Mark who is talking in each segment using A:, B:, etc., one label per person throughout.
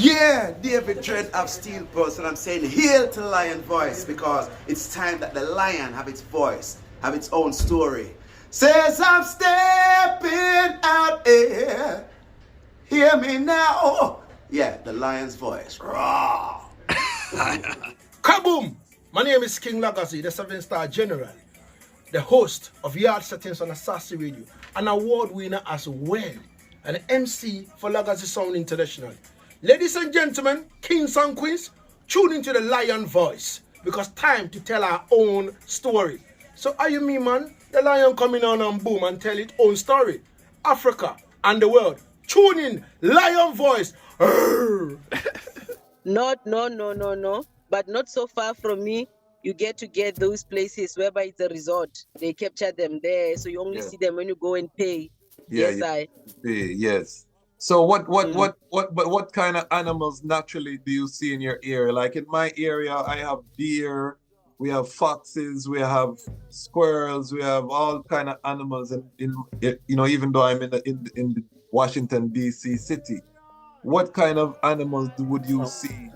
A: Yeah, David Dread of Steel Pulse, and I'm saying hail to Lion Voice because it's time that the lion have its voice, have its own story. Says I'm stepping out here. Hear me now. Yeah, the lion's voice. Raw.
B: Kaboom! My name is King Legacy, the 7-star general, the host of Yard Settings on Assassin Radio, an award winner as well, and MC for Legacy Sound International. Ladies and gentlemen, kings and queens, tune into the lion voice because time to tell our own story. So are you me, man? The lion coming on and boom and tell its own story. Africa and the world. Tune in, lion voice.
C: No, but not so far from me. You get those places whereby it's a resort. They capture them there, so you only see them when you go and pay.
D: Yes. So what kind of animals naturally do you see in your area? Like in my area, I have deer, we have foxes, we have squirrels, we have all kind of animals. In even though I'm in the Washington D.C. city, what kind of animals would you see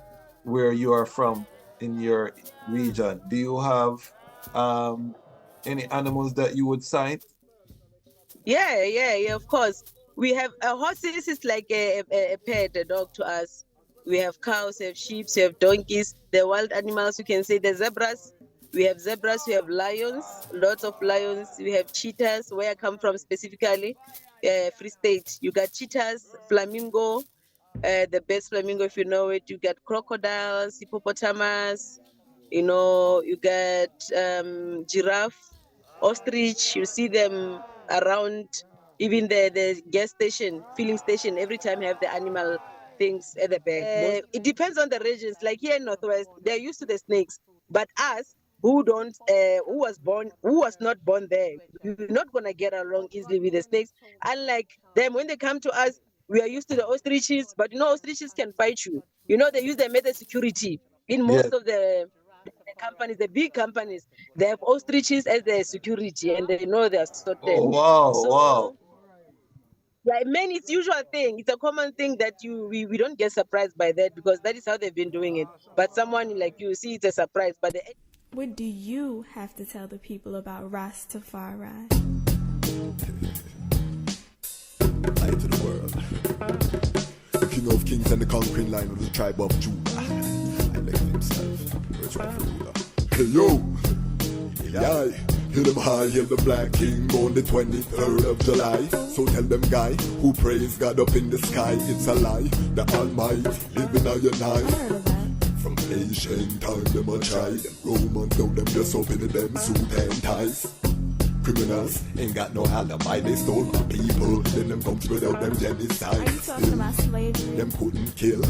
D: where you are from in your region? Do you have any animals that you would cite?
C: Yeah, of course. We have horses is like a pet, a dog to us. We have cows, we have sheep, we have donkeys. The wild animals, you can say the zebras. We have zebras, we have lions, lots of lions. We have cheetahs, where I come from specifically, Free State. You got cheetahs, flamingo, the best flamingo if you know it. You got crocodiles, hippopotamus, you got giraffe, ostrich. You see them around, even the gas station, filling station, every time you have the animal things at the back. It depends on the regions. Like here in Northwest, they're used to the snakes. But us, who was not born there, we're not gonna get along easily with the snakes. Unlike them, when they come to us, we are used to the ostriches, but ostriches can fight you. They use them as a security in most of the companies, the big companies. They have ostriches as their security, and they know they're sorted.
D: Wow.
C: Yeah, man, it's usual thing. It's a common thing that we don't get surprised by that because that is how they've been doing it. But someone like you see it's a surprise. But
E: what do you have to tell the people about Ras Tafari?
F: Light to the world. King of kings and the conquering line of the tribe of Judah. I like himself. Where's one for ruler? Hey yo! Yeah. Hail them high, hail the black king on the 23rd of July. So tell them guy who praise God up in the sky, it's a lie. The Almighty living on your night. From ancient time them a try. Them Romans know them just open them suit and ties. Criminals ain't got no alibi, they stole my people. Then them come without them genocide.
E: Are you talking about slavery?
F: Them couldn't kill.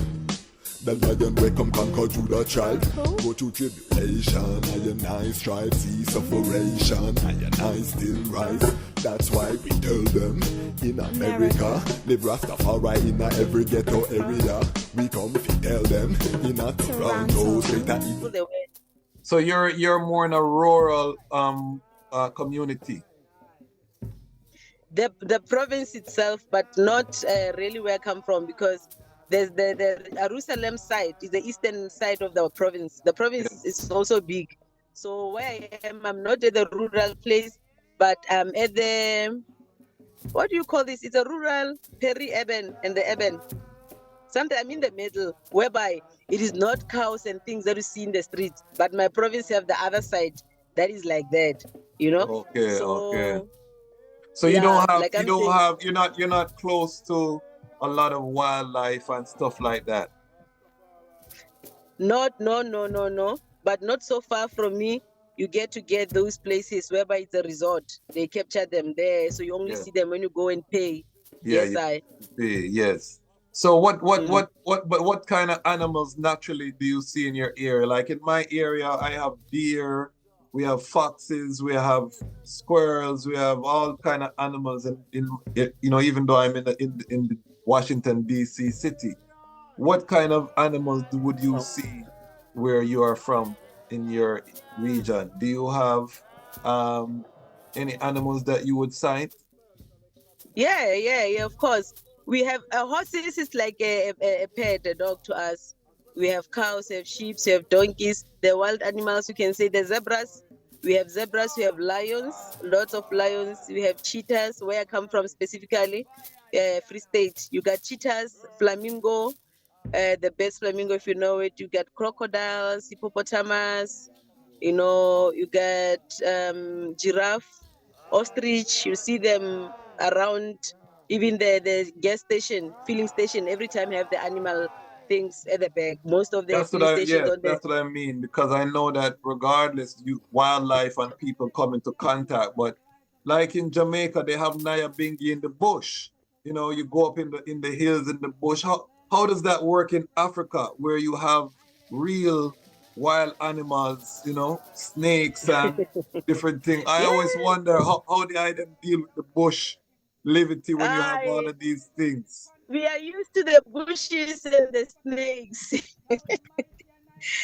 F: The lion will come conquer Judah tribe. Go through tribulation, and I strive, see sufferation, and I still rise. That's why we tell them in America, live Rastafari in every ghetto area. We come to tell them in a Toronto, straight at East.
D: So you're more in a rural community.
C: The province itself, but not really where I come from, because there's the Jerusalem side is the eastern side of the province. The province is also big. So where I am, I'm not at the rural place, but I'm at the, what do you call this? It's a rural, peri-urban, and the urban. Sometimes I'm in the middle, whereby it is not cows and things that you see in the streets, but my province have the other side that is like that,
D: Okay. So you don't have, like you're not close to a lot of wildlife and stuff like that.
C: No, but not so far from me. You get those places whereby it's a resort. They capture them there, so you only see them when you go and pay.
D: Yes. So what kind of animals naturally do you see in your area? Like in my area, I have deer, we have foxes, we have squirrels, we have all kind of animals. Even though I'm in the Washington D.C. city, what kind of animals would you see where you are from in your region? Do you have any animals that you would cite?
C: Yeah, of course. We have horses is like a pet, a dog to us. We have cows, we have sheep, we have donkeys. The wild animals, you can say the zebras. We have zebras, we have lions, lots of lions. We have cheetahs, where I come from specifically, Free State. You got cheetahs, flamingo, the best flamingo if you know it. You got crocodiles, hippopotamus, you got giraffe, ostrich. You see them around, even the gas station, filling station. Every time you have the animal things at the back. Most of the filling stations on the.
D: That's what I mean, because I know that regardless, wildlife and people come into contact, but like in Jamaica, they have Naya Bingi in the bush. You go up in the hills in the bush. How does that work in Africa, where you have real wild animals, snakes and different things? I
C: Yeah,
D: always wonder how they them deal with the bush liberty when you have all
C: I
D: of these things.
C: we are used to the bushes and the snakes.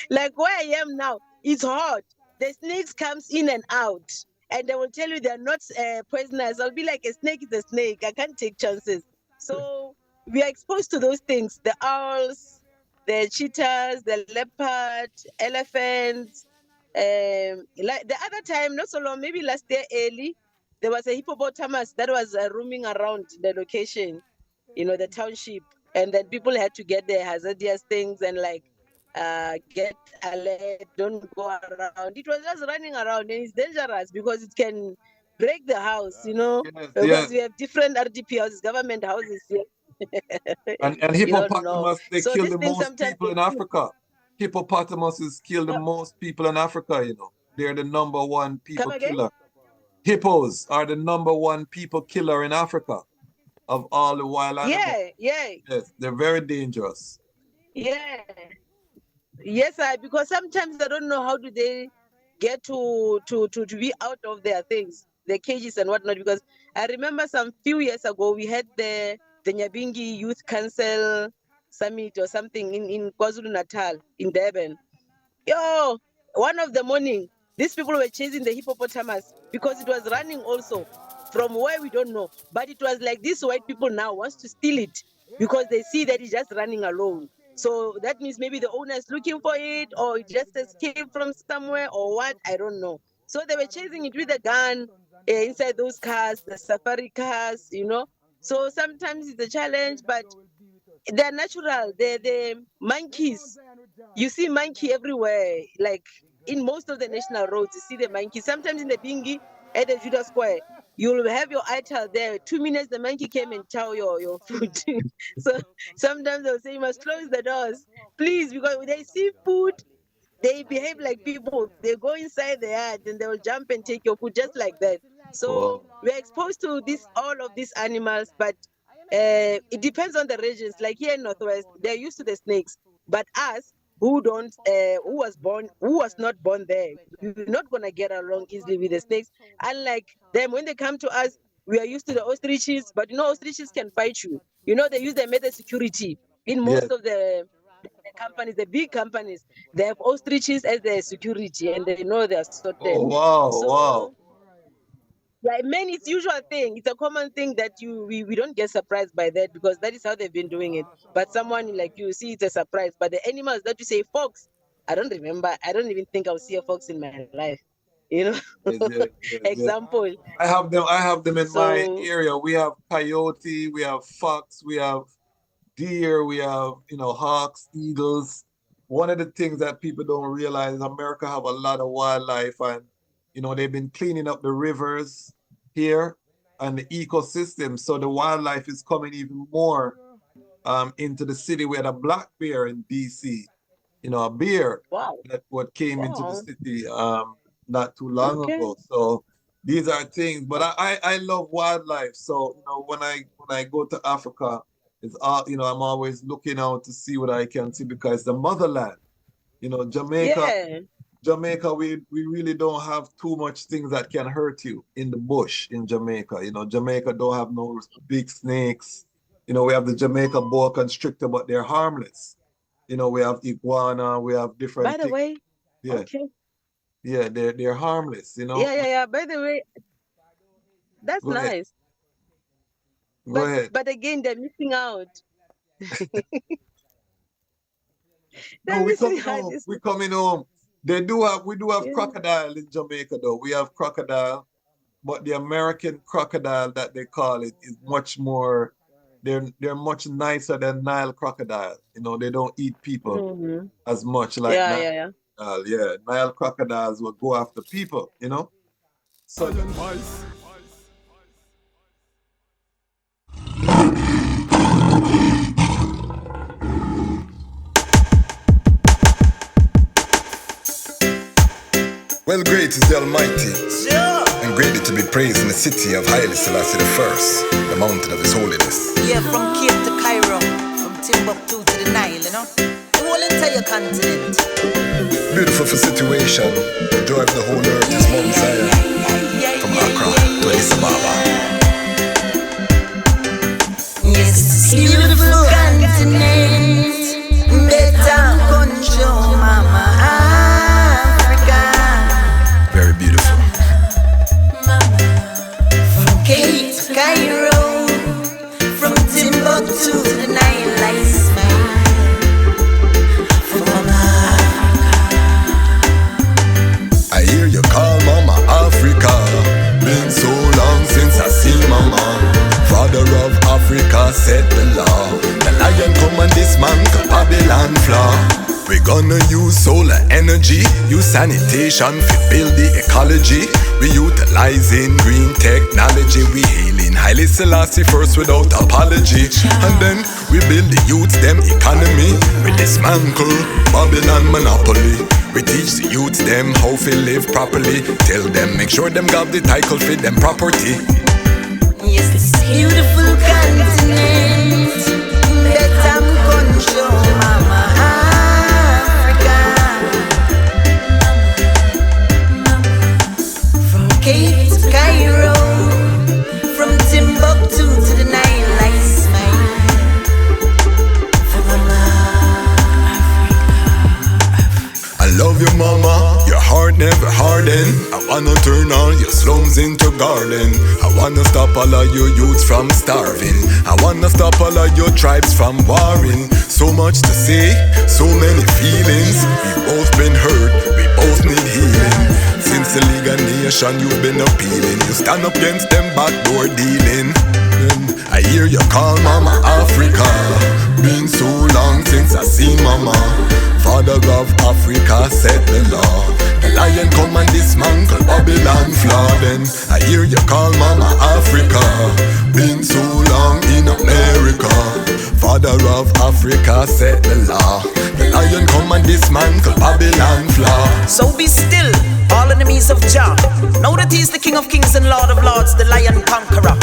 C: Like where I am now, it's hot. The snakes comes in and out, and they will tell you they're not poisonous. I'll be like, a snake is a snake. I can't take chances. So we are exposed to those things: the owls, the cheetahs, the leopard, elephants. Like the other time, not so long, maybe last year early, there was a hippopotamus that was roaming around the location, the township, and then people had to get their hazardous things and like get alert, don't go around. It was just running around, and it's dangerous because it can break the house,
D: Yes,
C: because
D: yes.
C: we have different RDP houses, government houses here.
D: And
C: You don't know.
D: hippopotamus, they
C: So
D: kill
C: these
D: the
C: things
D: most
C: sometimes
D: people in Africa. Hippopotamuses kill the
C: uh,
D: most people in Africa. They're the number one
C: come
D: people
C: again.
D: killer. Hippos are the number one people killer in Africa of all the wild animals.
C: Yeah, yeah,
D: Yes, they're very dangerous.
C: yeah. Yes, because sometimes I don't know how do they get to be out of their things, their cages and whatnot. Because I remember some few years ago we had the Nyabingi Youth Council Summit or something in KwaZulu Natal in Durban. Yo, one of the morning, these people were chasing the hippopotamus because it was running also from where we don't know. But it was like these white people now wants to steal it because they see that it's just running alone. So that means maybe the owner is looking for it or it just escaped from somewhere or what, I don't know. So they were chasing it with a gun inside those cars, the safari cars. So sometimes it's a challenge, but they're natural. The monkeys, you see monkey everywhere, like in most of the national roads, you see the monkey. Sometimes in the Bingi at the Judah Square, you'll have your ital there. 2 minutes, the monkey came and chow your food. So sometimes they'll say, you must close the doors, please, because when they see food, they behave like people. They go inside the yard and they will jump and take your food just like that. So
D: Wow.
C: we're exposed to all of these animals, but it depends on the regions. Like here in Northwest, they're used to the snakes, but us who was not born there, we're not gonna get along easily with the snakes. Unlike them, when they come to us, we are used to the ostriches, but ostriches can fight you. They use them as a security in
D: Yes.
C: most of the companies, the big companies. They have ostriches as their security, and they know they're sorted.
D: Oh, wow, wow.
C: So like men, it's usual thing. It's a common thing that we don't get surprised by that because that is how they've been doing it. But someone like you see it's a surprise. But the animals that you say fox, I don't remember. I don't even think I'll see a fox in my life. You know,
D: Yes, yes, yes, yes.
C: example.
D: I have them in my
C: So
D: area. We have coyote, we have fox, we have deer, we have, hawks, eagles. One of the things that people don't realize is America have a lot of wildlife, and they've been cleaning up the rivers here and the ecosystem. So the wildlife is coming even more into the city. We had a black bear in DC, a bear
C: wow,
D: that what came into the
C: wow,
D: city not too long
C: okay.
D: ago. So these are things, but I love wildlife. So when I go to Africa, it's all I'm always looking out to see what I can see because it's the motherland. Jamaica,
C: Yeah.
D: Jamaica, we really don't have too much things that can hurt you in the bush in Jamaica. Jamaica don't have no big snakes. We have the Jamaica boa constrictor, but they're harmless. We have iguana, we have
C: By
D: different
C: the
D: things.
C: way,
D: Yeah,
C: okay.
D: yeah, they're harmless.
C: Yeah, yeah, yeah. By the way, that's
D: Go ahead.
C: nice.
D: Go ahead.
C: But again, they're missing out.
D: No,
C: They're
D: we
C: missing
D: coming
C: out.
D: home. We coming home. We do have
C: Yeah.
D: crocodile in Jamaica though. We have crocodile, but the American crocodile that they call it is much more. They're much nicer than Nile crocodile. You know, they don't eat people
C: Mhm.
D: as much like
C: Yeah,
D: Nile.
C: yeah, yeah.
D: Yeah, Nile crocodiles will go after people. You know, so
F: Well, great is the Almighty, and greatly to be praised in the city of Haile Selassie I, the mountain of His holiness.
G: Yeah, from Cape to Cairo, from Timbuktu to the Nile, you know, the whole entire continent.
F: Beautiful for situation, joy of the whole earth is Mount Zion, from Accra to Addis Ababa.
G: Yes, it's a beautiful continent, better control, Mama Africa.
F: Very beautiful.
G: From Cape to Cairo, from Timbuktu to the Nile, I smile for Mama.
F: I hear you call Mama Africa. Been so long since I see Mama. Father of Africa set the law. The lion come and dismantle Babylon flaw. We gonna use solar energy, use sanitation to build the ecology. We utilizing green technology. We hailing Haile Selassie first without apology. And then we build the youths them economy. We dismantle Babylon monopoly. We teach the youths them how to live properly. Tell them make sure them got the title for them property.
G: Yes, this beautiful continent, better control, Mama Africa. From Cape to Cairo, from Timbuktu to the Nile, I smile for Mama Africa.
F: I love you, Mama. Your heart never harden. I wanna turn all your slums into garden. I wanna stop all of your youths from starving. I wanna stop all of your tribes from warring. So much to say, so many feelings. We both been hurt, we both need healing. Since the League of Nations you've been appealing. You stand up against them backdoor dealing. I hear you call Mama Africa. Been so long since I see Mama. Father of Africa set the law. The lion come and dismantle Babylon flaw. Then I hear you call Mama Africa. Been so long in America. Father of Africa set the law. The lion come and dismantle Babylon flaw.
G: So be still, all enemies of Jah. Know that He is the King of Kings and Lord of Lords, the Lion Conqueror.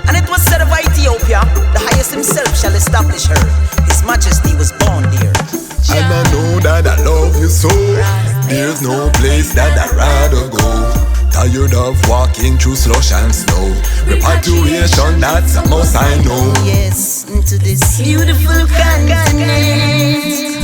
G: And it was said of Ethiopia, the highest himself shall establish her. His Majesty was born there.
F: And I know that I love you so. There's no place that I'd rather go. Tired of walking through slush and snow. Repatriation, that's a must I know.
G: Yes, into this beautiful continent.